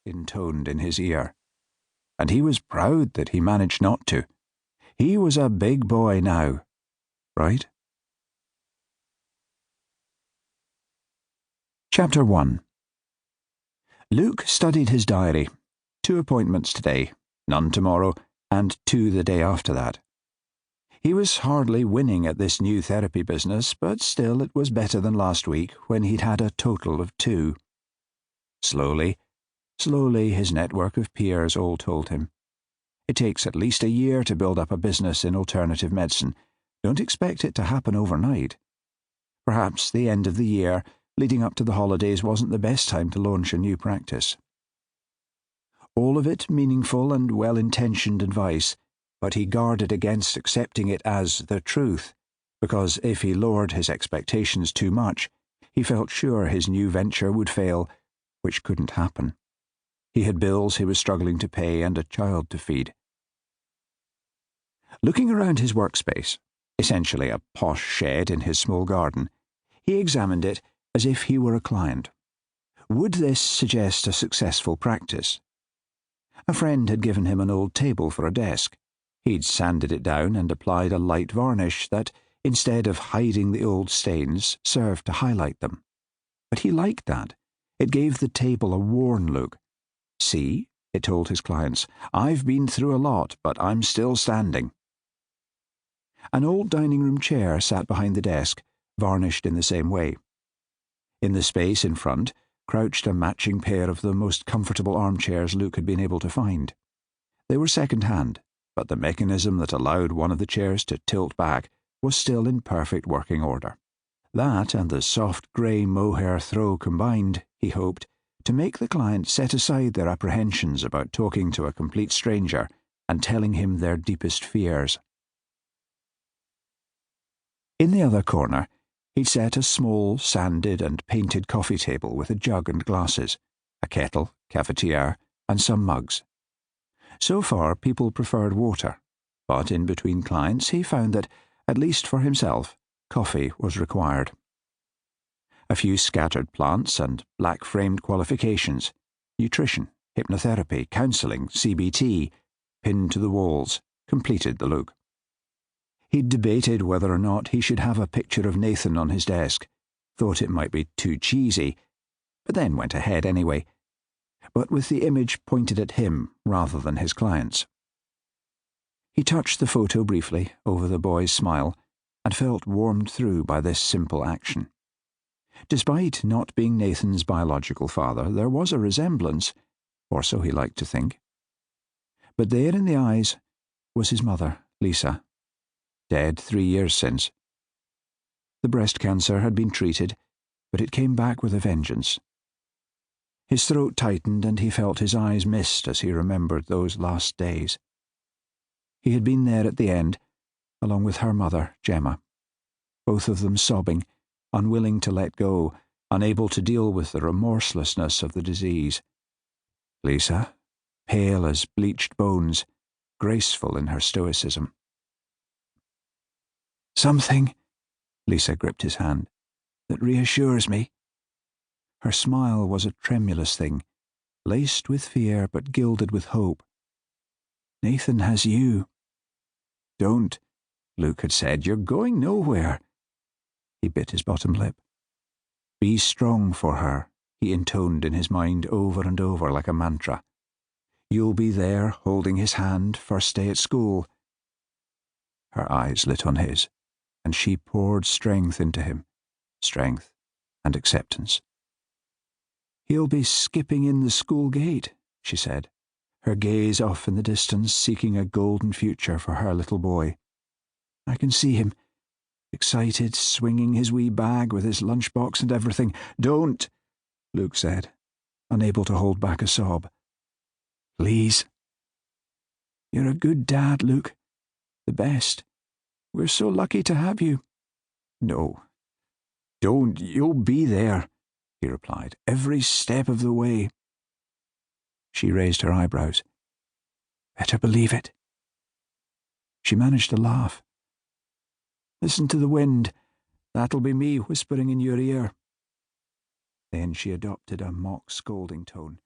intoned in his ear. And he was proud that he managed not to. He was a big boy now, right? Chapter 1. Luke studied his diary. 2 appointments today, none tomorrow, and 2 the day after that. He was hardly winning at this new therapy business, but still it was better than last week, when he'd had a total of 2. Slowly, his network of peers all told him. It takes at least a year to build up a business in alternative medicine. Don't expect it to happen overnight. Perhaps the end of the year, leading up to the holidays, wasn't the best time to launch a new practice. All of it meaningful and well-intentioned advice, but he guarded against accepting it as the truth, because if he lowered his expectations too much, he felt sure his new venture would fail, which couldn't happen. He had bills he was struggling to pay and a child to feed. Looking around his workspace, essentially a posh shed in his small garden, he examined it as if he were a client. Would this suggest a successful practice? A friend had given him an old table for a desk. He'd sanded it down and applied a light varnish that, instead of hiding the old stains, served to highlight them. But he liked that. It gave the table a worn look. See, it told his clients, I've been through a lot, but I'm still standing. An old dining room chair sat behind the desk, varnished in the same way. In the space in front crouched a matching pair of the most comfortable armchairs Luke had been able to find. They were second-hand, but the mechanism that allowed one of the chairs to tilt back was still in perfect working order. That and the soft grey mohair throw combined, he hoped, to make the client set aside their apprehensions about talking to a complete stranger and telling him their deepest fears. In the other corner, he'd set a small, sanded and painted coffee table with a jug and glasses, a kettle, cafetiere, and some mugs. So far, people preferred water, but in between clients he found that, at least for himself, coffee was required. A few scattered plants and black-framed qualifications, nutrition, hypnotherapy, counselling, CBT, pinned to the walls, completed the look. He'd debated whether or not he should have a picture of Nathan on his desk, thought it might be too cheesy, but then went ahead anyway, but with the image pointed at him rather than his clients. He touched the photo briefly over the boy's smile and felt warmed through by this simple action. Despite not being Nathan's biological father, there was a resemblance, or so he liked to think. But there in the eyes was his mother, Lisa, dead 3 years since. The breast cancer had been treated, but it came back with a vengeance. His throat tightened and he felt his eyes mist as he remembered those last days. He had been there at the end, along with her mother, Gemma, both of them sobbing, unwilling to let go, unable to deal with the remorselessness of the disease. Lisa, pale as bleached bones, graceful in her stoicism. "Something," Lisa gripped his hand, "that reassures me." Her smile was a tremulous thing, laced with fear but gilded with hope. "Nathan has you." "Don't," Luke had said. "You're going nowhere." He bit his bottom lip. "Be strong for her," he intoned in his mind over and over like a mantra. "You'll be there holding his hand first day at school." Her eyes lit on his, and she poured strength into him, strength and acceptance. "He'll be skipping in the school gate," she said, her gaze off in the distance, seeking a golden future for her little boy. "I can see him, excited, swinging his wee bag with his lunchbox and everything." "Don't," Luke said, unable to hold back a sob. "Please." "You're a good dad, Luke. The best. We're so lucky to have you." "No. Don't. You'll be there," he replied, "every step of the way." She raised her eyebrows. "Better believe it." She managed to laugh. "Listen to the wind. That'll be me whispering in your ear." Then she adopted a mock scolding tone.